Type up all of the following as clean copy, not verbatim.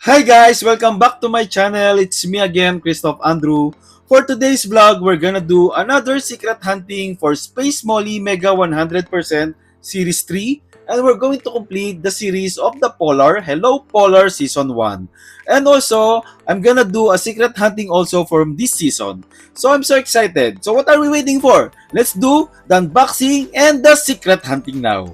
Hi guys! Welcome back to my channel. It's me again, Christoph Andrew. For today's vlog, we're gonna do another secret hunting for Space Molly Mega 100% Series 3. And we're going to complete the series of the Polar, Hello Polar Season 1. And also, I'm gonna do a secret hunting also from this season. So I'm so excited. So what are we waiting for? Let's do the unboxing and the secret hunting now.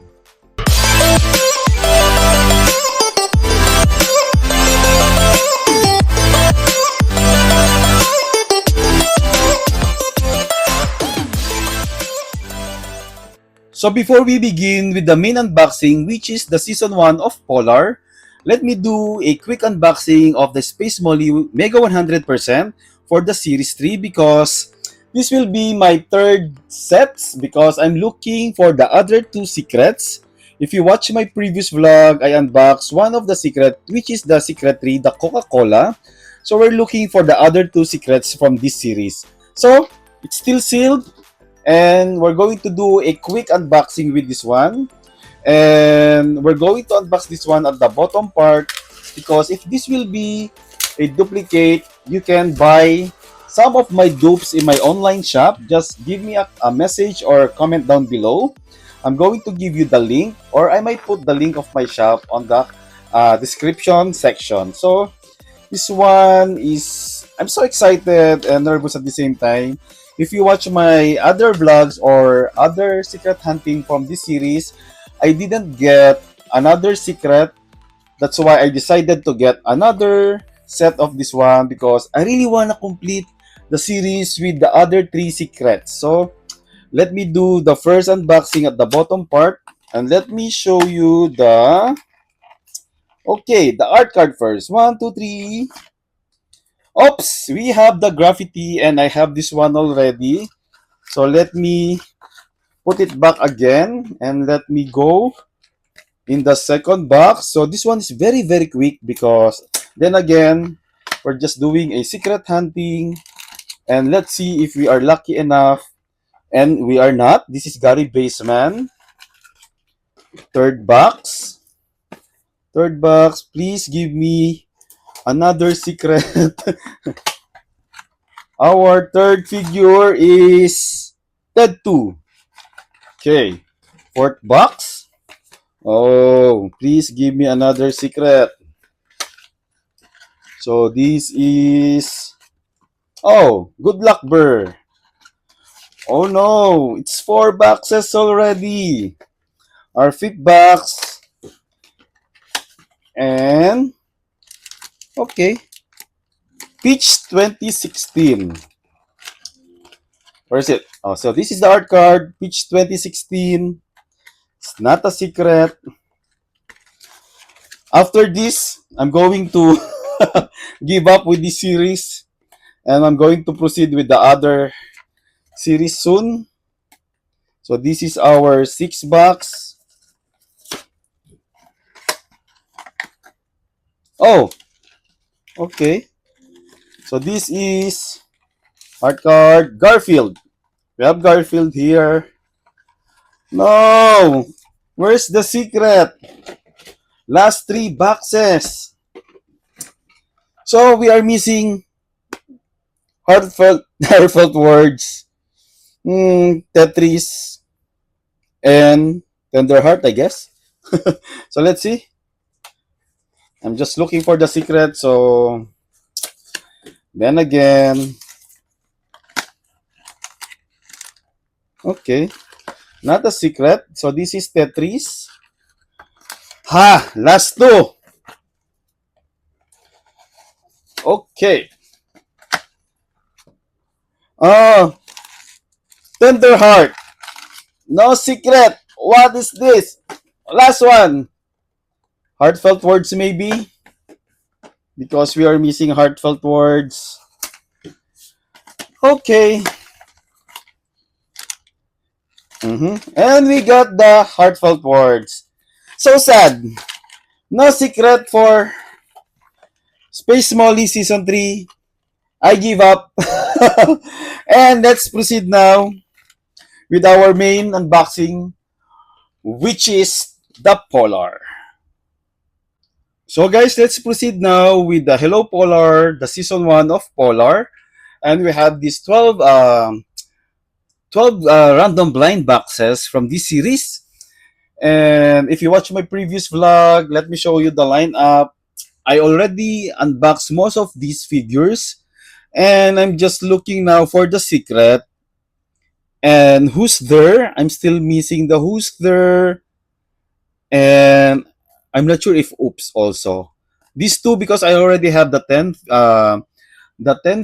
So before we begin with the main unboxing, which is the Season 1 of Polar, let me do a quick unboxing of the Space Molly Mega 100% for the Series 3 because this will be my third sets because I'm looking for the other two secrets. If you watch my previous vlog, I unboxed one of the secret, which is the Secret 3, the Coca-Cola. So we're looking for the other two secrets from this series. So, it's still sealed and we're going to do a quick unboxing with this one, and we're going to unbox this one at the bottom part because if this will be a duplicate, you can buy some of my dupes in my online shop. Just give me a message or comment down below. I'm going to give you the link, or I might put the link of my shop on the description section. So this one is, I'm so excited and nervous at the same time. If you watch my other vlogs or other secret hunting from this series, I didn't get another secret. That's why I decided to get another set of this one because I really want to complete the series with the other three secrets. So let me do the first unboxing at the bottom part and let me show you the art card first. One, two, three. Oops, we have the graffiti and I have this one already. So let me put it back again and let me go in the second box. So this one is very quick because then again, we're just doing a secret hunting and let's see if we are lucky enough, and we are not. This is Gary Baseman. Third box. Third box, please give me another secret. Our third figure is Ted 2. Okay. Fourth box. Oh, please give me another secret. So this is... Oh, good luck, Burr. Oh no, it's 4 boxes already. Our fifth box. And... Okay. Peach 2016. Where is it? Oh, so this is the art card. Peach 2016. It's not a secret. After this, I'm going to give up with this series and I'm going to proceed with the other series soon. So this is our 6 box. Oh, okay. So this is art card Garfield. We have Garfield here. No! Where's the secret? Last 3 boxes. So we are missing heartfelt words. Tetris and Tender Heart, I guess. So let's see. I'm just looking for the secret. So then again, okay, not a secret. So this is Tetris. Ha! Last 2. Okay. Oh, Tender Heart. No secret. What is this? Last one. Heartfelt words maybe? Because we are missing heartfelt words. Okay. And we got the heartfelt words. So sad. No secret for Space Molly Season 3. I give up. And let's proceed now with our main unboxing, which is the Polar. So guys, let's proceed now with the Hello Polar, the season 1 of Polar. And we have these 12 random blind boxes from this series. And if you watch my previous vlog, let me show you the lineup. I already unboxed most of these figures. And I'm just looking now for the secret. And who's there? I'm still missing the who's there. And I'm not sure if oops also. These two because I already have the 10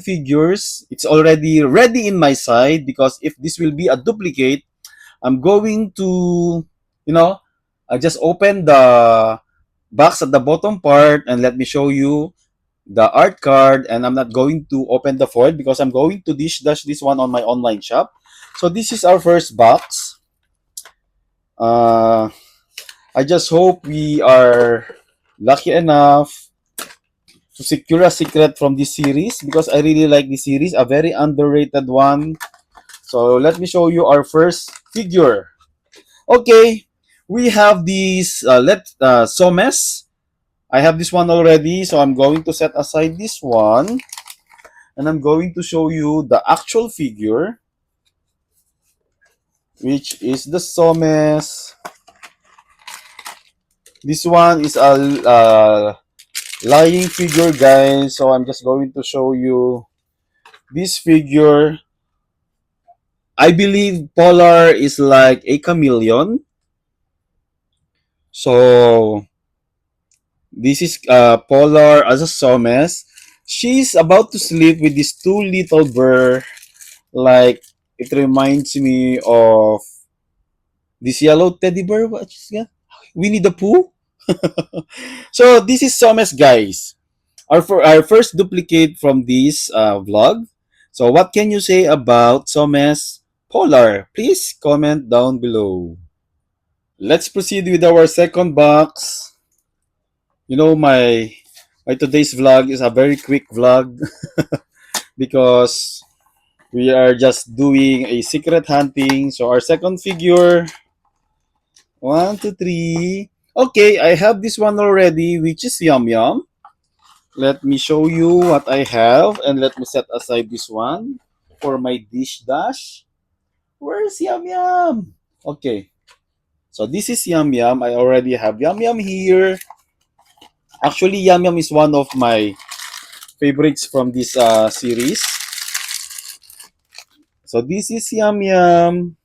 figures. It's already ready in my side because if this will be a duplicate, I'm going to, you know, I just open the box at the bottom part and let me show you the art card, and I'm not going to open the foil because I'm going to dish dash this one on my online shop. So this is our first box. Uh, I just hope we are lucky enough to secure a secret from this series because I really like this series, a very underrated one. So let me show you our first figure. Okay, we have this Somes. I have this one already, so I'm going to set aside this one and I'm going to show you the actual figure, which is the Somes. This one is a lying figure, guys. So I'm just going to show you this figure. I believe Polar is like a chameleon. So this is Polar as a Somes. She's about to sleep with these two little bear. Like it reminds me of this yellow teddy bear. What's that? Winnie the Pooh. So this is Somes, guys. Our first duplicate from this vlog. So what can you say about Somes Polar? Please comment down below. Let's proceed with our second box. You know, my today's vlog is a very quick vlog because we are just doing a secret hunting. So our second figure, one, two, three. Okay, I have this one already, which is Yum Yum. Let me show you what I have and let me set aside this one for my dish dash. Where's Yum Yum? Okay, so this is Yum Yum. I already have Yum Yum here. Actually, Yum Yum is one of my favorites from this series. So this is Yum Yum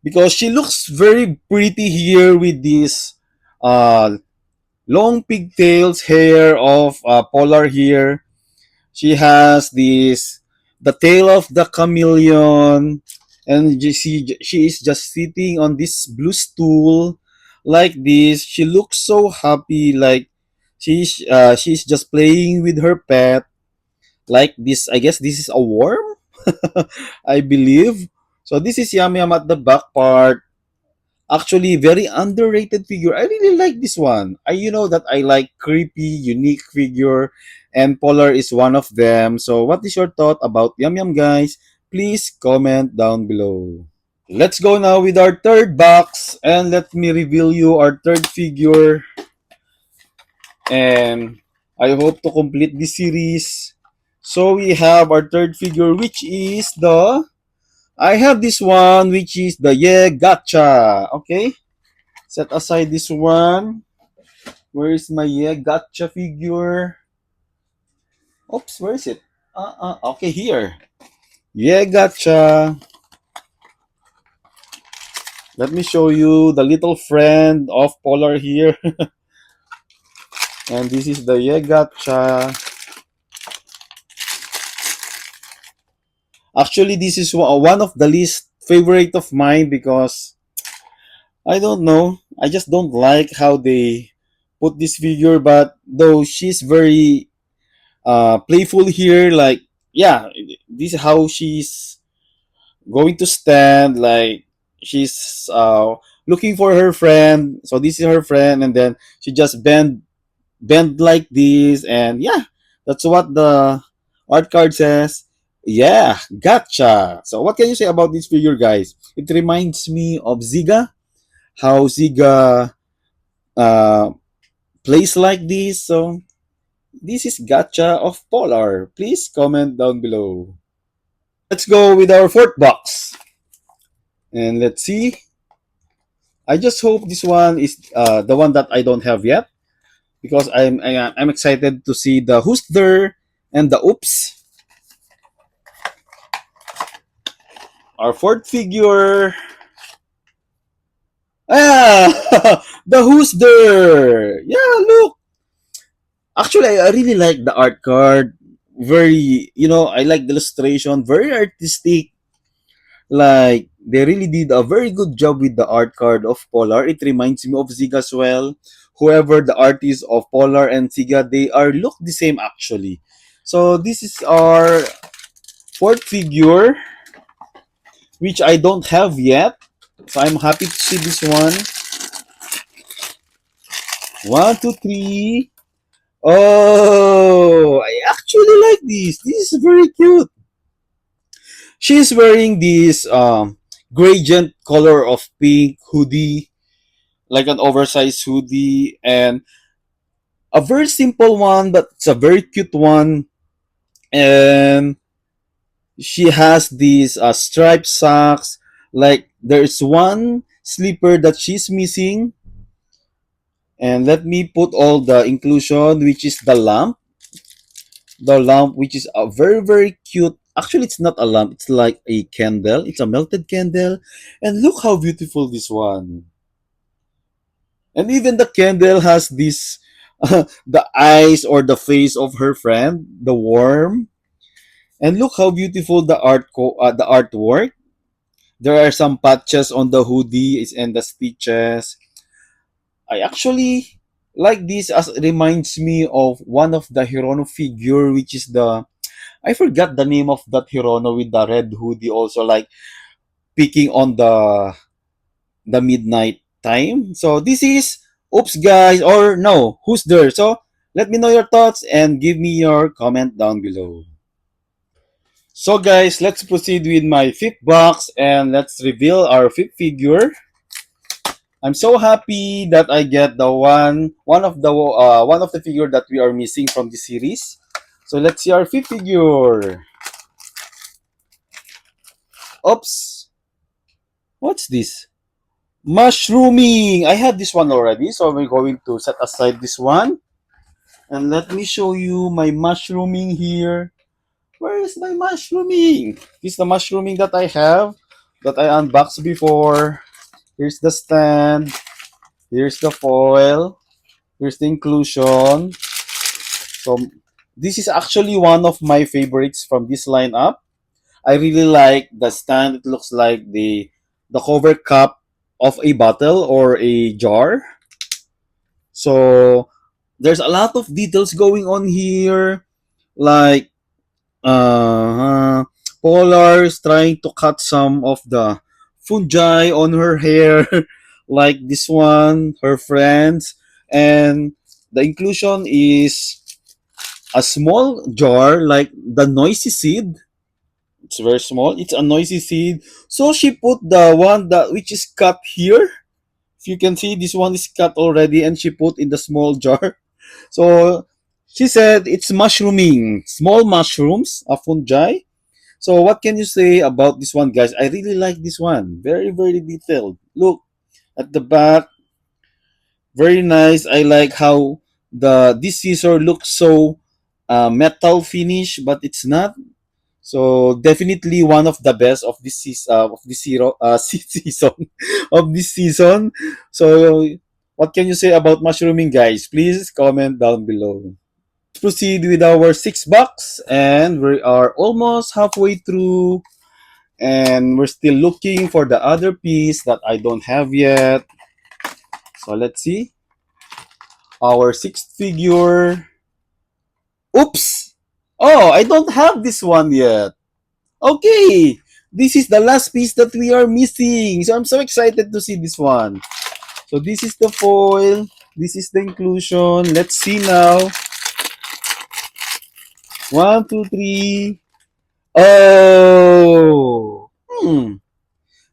because she looks very pretty here with this uh, long pigtails hair of Polar here. She has this the tail of the chameleon, and she is just sitting on this blue stool like this. She looks so happy, like she's just playing with her pet like this. I guess this is a worm. I believe. So this is Yum Yum at the back part. Actually, very underrated figure. I really like this one. You know that I like creepy, unique figure, and Polar is one of them. So, what is your thought about Yum Yum, guys? Please comment down below. Let's go now with our third box, and let me reveal you our third figure. And I hope to complete this series. So we have our third figure, which is the I have this one, which is the Yeah Gotcha. Okay, set aside this one. Where is my Yeah Gotcha figure? Oops, where is it? Okay, here. Yeah Gotcha. Let me show you the little friend of Polar here. And this is the Yeah Gotcha. Actually, this is one of the least favorite of mine because I don't know. I just don't like how they put this figure, but though she's very playful here, like yeah, this is how she's going to stand, like she's looking for her friend. So this is her friend, and then she just bend like this, and yeah, that's what the art card says. Yeah, gotcha. So what can you say about this figure, guys? It reminds me of Ziga, how Ziga uh, place like this. So this is Gacha of Polar. Please comment down below. Let's go with our fourth box. And let's see. I just hope this one is the one that I don't have yet because I'm excited to see the Who's There and the Oops. Our fourth figure. Ah, the Who's There. Yeah, look. Actually, I really like the art card. Very, I like the illustration. Very artistic. Like, they really did a very good job with the art card of Polar. It reminds me of Ziga as well. Whoever the artist of Polar and Ziga, they are look the same actually. So this is our fourth figure, which I don't have yet. So I'm happy to see this one. One, two, three. Oh, I actually like this. This is very cute. She's wearing this gradient color of pink hoodie, like an oversized hoodie, and a very simple one, but it's a very cute one. And she has these striped socks. Like there's one slipper that she's missing. And let me put all the inclusion, which is the lamp. The lamp, which is a very cute. Actually, it's not a lamp. It's like a candle. It's a melted candle. And look how beautiful this one. And even the candle has this, the eyes or the face of her friend, the worm. And look how beautiful the artwork. There are some patches on the hoodie and the stitches. I actually like this as it reminds me of one of the Hirono figure, which is the I forgot the name of that Hirono with the red hoodie, also like peeking on the midnight time. So this is oops guys, or no, who's there? So let me know your thoughts and give me your comment down below. So guys, let's proceed with my fifth box and let's reveal our fifth figure. I'm so happy that I get the one of the figure that we are missing from the series. So let's see our fifth figure. Oops, what's this? Mushrooming. I had this one already, so we're going to set aside this one. And let me show you my mushrooming here. Where is my mushrooming? This is the mushrooming that I have, that I unboxed before. Here's the stand. Here's the foil. Here's the inclusion. So this is actually one of my favorites from this lineup. I really like the stand. It looks like the cover cup of a bottle or a jar. So there's a lot of details going on here, like uh, Polar's trying to cut some of the fungi on her hair, like this one, her friends, and the inclusion is a small jar, like the noisy seed. It's very small. It's a noisy seed. So she put the one that which is cut here. If you can see, this one is cut already, and she put in the small jar. So she said it's mushrooming, small mushrooms, a fungi. So what can you say about this one, guys? I really like this one. Very detailed. Look at the back. Very nice. I like how this scissor looks so metal finish, but it's not. So definitely one of the best of this season of this season. So what can you say about mushrooming, guys? Please comment down below. Proceed with our six box, and we are almost halfway through, and we're still looking for the other piece that I don't have yet. So let's see our sixth figure. Oops! Oh, I don't have this one yet. Okay, this is the last piece that we are missing. So I'm so excited to see this one. So this is the foil. This is the inclusion. Let's see now. One, two, three. Oh!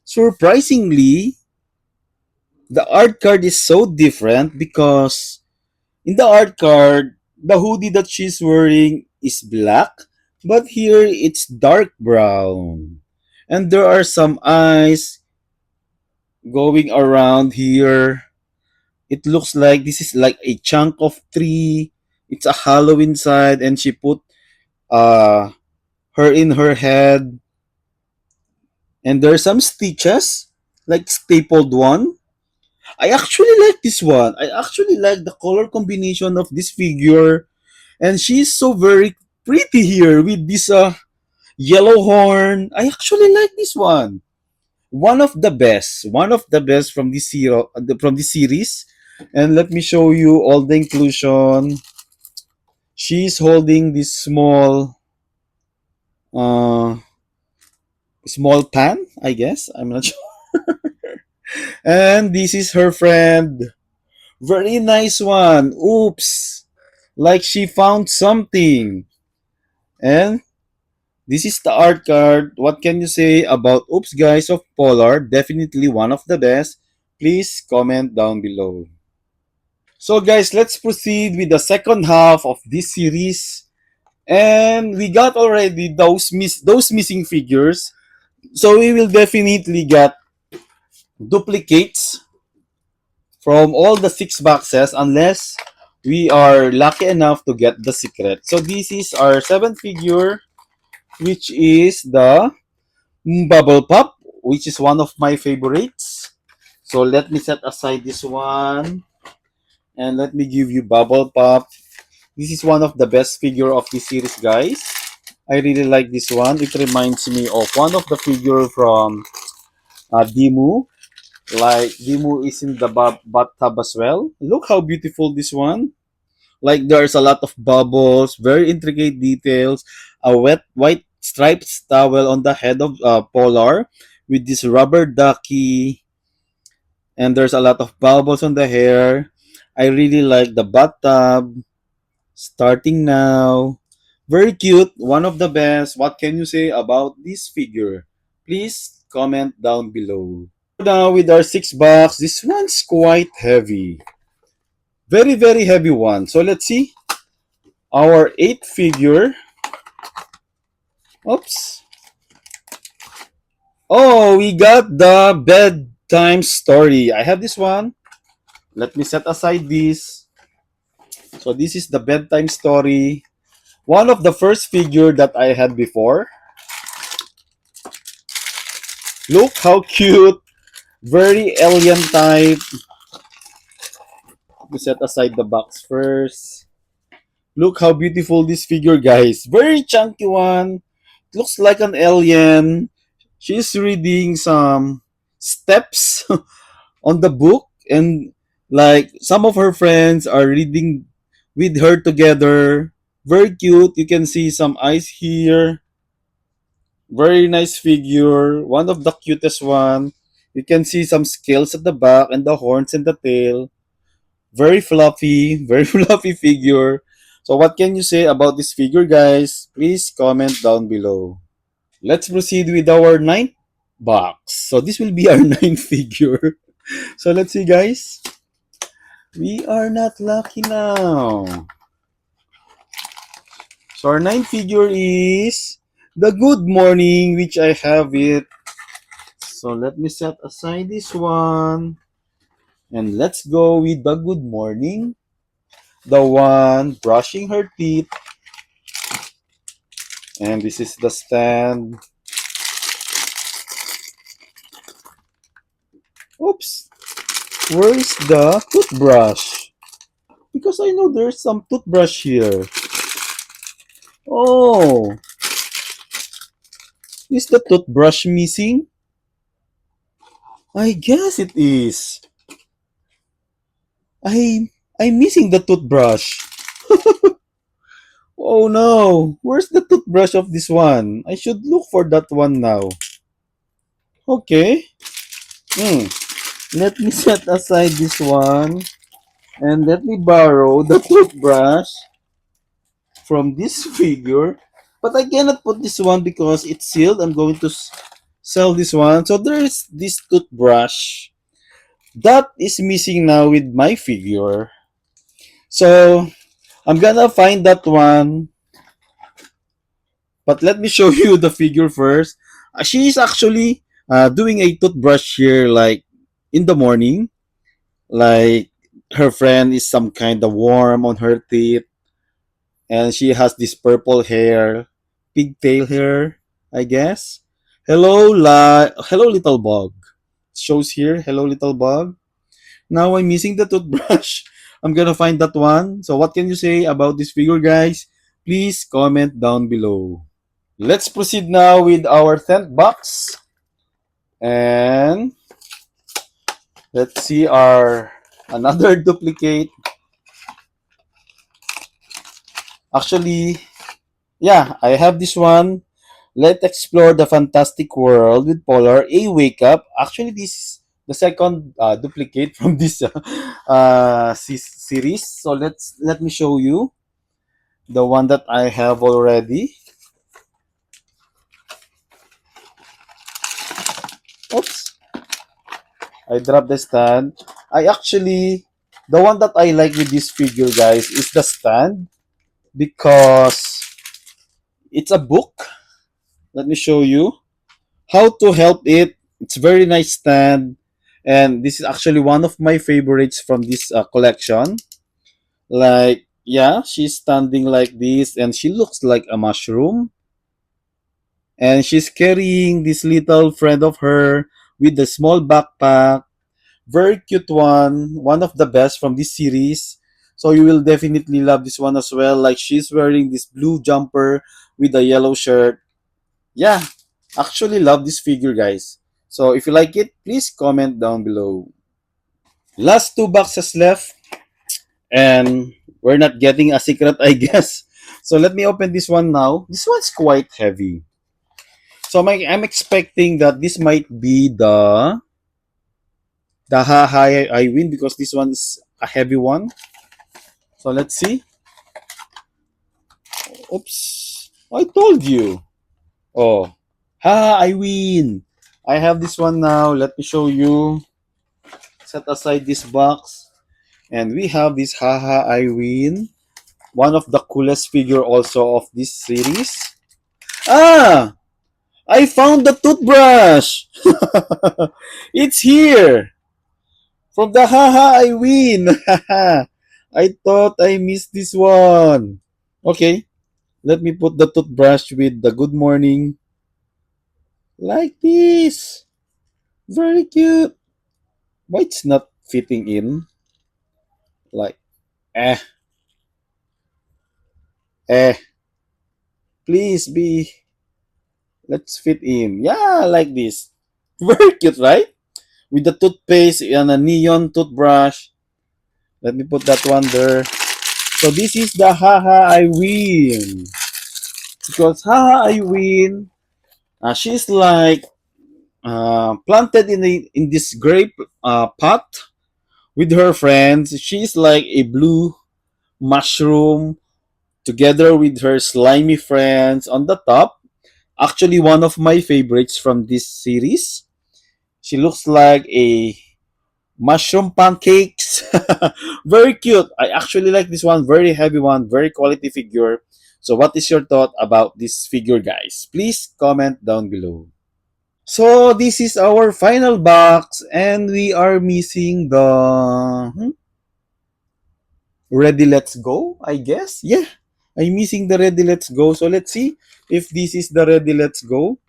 Surprisingly, the art card is so different because In the art card, the hoodie that she's wearing is black, but here it's dark brown. And there are some eyes going around here. It looks like this is like a chunk of tree. It's a hollow inside, and she put uh her in her head. And there's some stitches, like stapled one. I actually like this one. I actually like the color combination of this figure, and she's so very pretty here with this yellow horn. I actually like this one. One of the best from this from this series. And let me show you all the inclusion. She's holding this uh small pan, I guess. I'm not sure. And this is her friend. Very nice one. Oops. Like she found something. And this is the art card. What can you say about Oops Guys of Polar? Definitely one of the best. Please comment down below. So guys, let's proceed with the second half of this series. And we got already those missing figures. So we will definitely get duplicates from all the 6 boxes unless we are lucky enough to get the secret. So this is our 7th figure, which is the Bubble Pop, which is one of my favorites. So let me set aside this one and let me give you Bubble Pop. This is one of the best figure of this series, guys. I really like this one. It reminds me of one of the figure from Dimu. Like Dimu is in the bathtub as well. Look how beautiful this one. Like there's a lot of bubbles, very intricate details, a wet white striped towel on the head of Polar with this rubber ducky, and there's a lot of bubbles on the hair. I really like the bathtub. Starting now. Very cute, one of the best. What can you say about this figure? Please comment down below. Now with our 6 box, this one's quite heavy. Very, very heavy one. So let's see. Our 8th figure. Oops. Oh, we got the bedtime story. I have this one. Let me set aside this. So this is the bedtime story. One of the first figure that I had before. Look how cute. Very alien type. We set aside the box first. Look how beautiful this figure, guys. Very chunky one. Looks like an alien. She's reading some steps on the book, and like some of her friends are reading with her together. Very cute. You can see some eyes here. Very nice figure. One of the cutest one. You can see some scales at the back and the horns and the tail. Very fluffy, very fluffy figure. So what can you say about this figure, guys? Please comment down below. Let's proceed with our ninth box. So this will be our ninth figure. So let's see, guys. We are not lucky now. So our ninth figure is the Good Morning, which I have it. So let me set aside this one. And let's go with the Good Morning. The one brushing her teeth. And this is the stand. Oops. Where is the toothbrush? Because I know there's some toothbrush here. Oh, is the toothbrush missing? I guess it is. I'm missing the toothbrush. Oh no, where's the toothbrush of this one? I should look for that one now. Okay. Hmm. Let me set aside this one and let me borrow the toothbrush from this figure. But I cannot put this one because it's sealed. I'm going to sell this one. So there is this toothbrush that is missing now with my figure. So I'm gonna find that one, but let me show you the figure first. She is actually doing a toothbrush here, like in the morning, like her friend is some kind of worm on her teeth, and she has this purple hair, pigtail hair, I guess. Hello, little bug. It shows here, hello, little bug. Now I'm missing the toothbrush. I'm gonna find that one. So what can you say about this figure, guys? Please comment down below. Let's proceed now with our 10th box. And let's see our another duplicate. Actually, yeah, I have this one. Let's explore the fantastic world with Polar. A wake up. Actually, this is the second duplicate from this series. So let me show you the one that I have already. Oops, I dropped the stand. I actually the one that I like with this figure, guys, is the stand because it's a book. Let me show you how to help it. It's very nice stand, and this is actually one of my favorites from this collection. Like, yeah, she's standing like this, and she looks like a mushroom, and she's carrying this little friend of her with the small backpack. Very cute one of the best from this series. So you will definitely love this one as well. Like she's wearing this blue jumper with a yellow shirt. Yeah, actually love this figure, guys. So if you like it, please comment down below. Last two boxes left, and we're not getting a secret, I guess. So let me open this one now. This one's quite heavy. So I'm expecting that this might be the high I win because this one is a heavy one. So let's see. Oops, I told you. Oh, I win. I have this one now. Let me show you. Set aside this box. And we have this Haha I win. One of the coolest figure also of this series. Ah! I found the toothbrush! It's here! From the Haha I win! I thought I missed this one. Okay, let me put the toothbrush with the good morning. Like this. Very cute. Why it's not fitting in? Like, eh, eh. Please be. Let's fit in. Yeah, like this. Very cute, right? With the toothpaste and a neon toothbrush. Let me put that one there. So this is the Haha I win. Because Haha I win, she's like planted in this grape pot with her friends. She's like a blue mushroom together with her slimy friends on the top. Actually, one of my favorites from this series. She looks like a mushroom pancakes. Very cute. I actually like this one. Very heavy one. Very quality figure. So what is your thought about this figure, guys? Please comment down below. So this is our final box, and we are missing the Ready Let's Go, I guess. Yeah, I'm missing the Ready Let's Go. So let's see if this is the Ready Let's Go.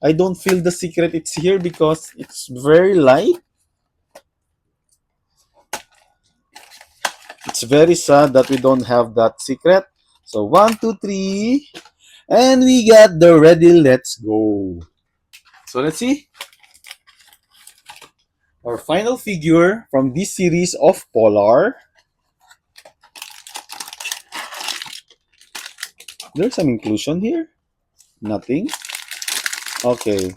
I don't feel the secret it's here because it's very light. It's very sad that we don't have that secret. So one, two, three, and we got the Ready Let's Go. So let's see our final figure from this series of Polar. There's some inclusion here. Nothing. Okay.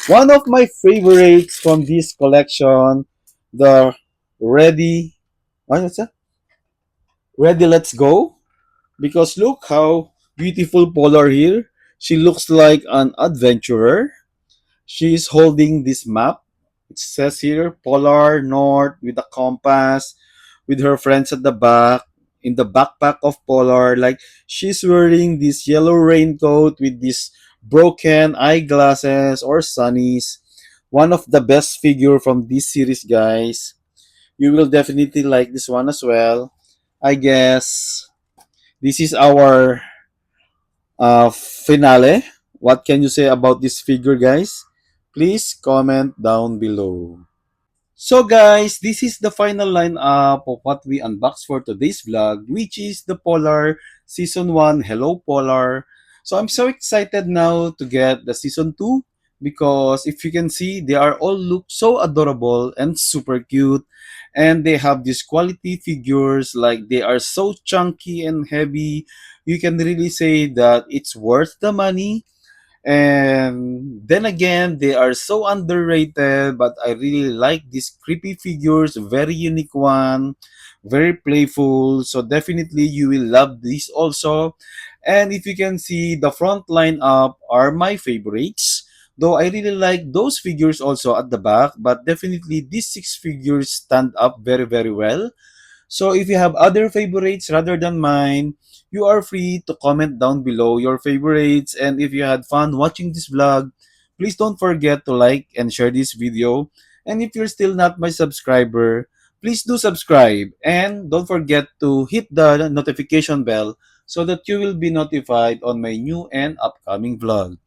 One of my favorites from this collection, the Ready. What's that? Ready, let's go. Because look how beautiful Polar here. She looks like an adventurer. She is holding this map. It says here Polar North with a compass with her friends at the back. in the backpack of Polar. Like she's wearing this yellow raincoat with this broken eyeglasses or sunnies. One of the best figure from this series, guys. You will definitely like this one as well. I guess this is our finale. What can you say about this figure, guys? Please comment down below. So guys, this is the final lineup of what we unboxed for today's vlog, which is the Polar Season 1 Hello Polar. So I'm so excited now to get the Season 2 because if you can see, they are all look so adorable and super cute. And they have these quality figures, like they are so chunky and heavy. You can really say that it's worth the money, and then again, they are so underrated, but I really like these creepy figures, very unique one, very playful. So definitely you will love this also. And if you can see, the front lineup are my favorites. Though I really like those figures also at the back, but definitely these six figures stand up very, very well. So if you have other favorites rather than mine, you are free to comment down below your favorites. And if you had fun watching this vlog, please don't forget to like and share this video. And if you're still not my subscriber, please do subscribe. And don't forget to hit the notification bell so that you will be notified on my new and upcoming vlog.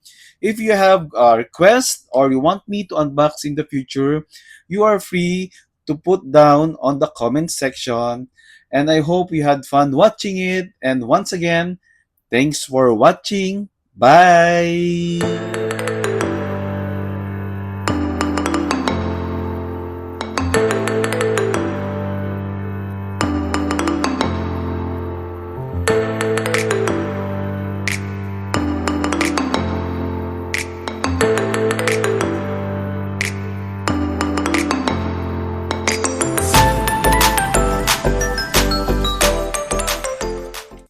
If you have a request or you want me to unbox in the future, you are free to put down on the comment section. And I hope you had fun watching it. And once again, thanks for watching. Bye!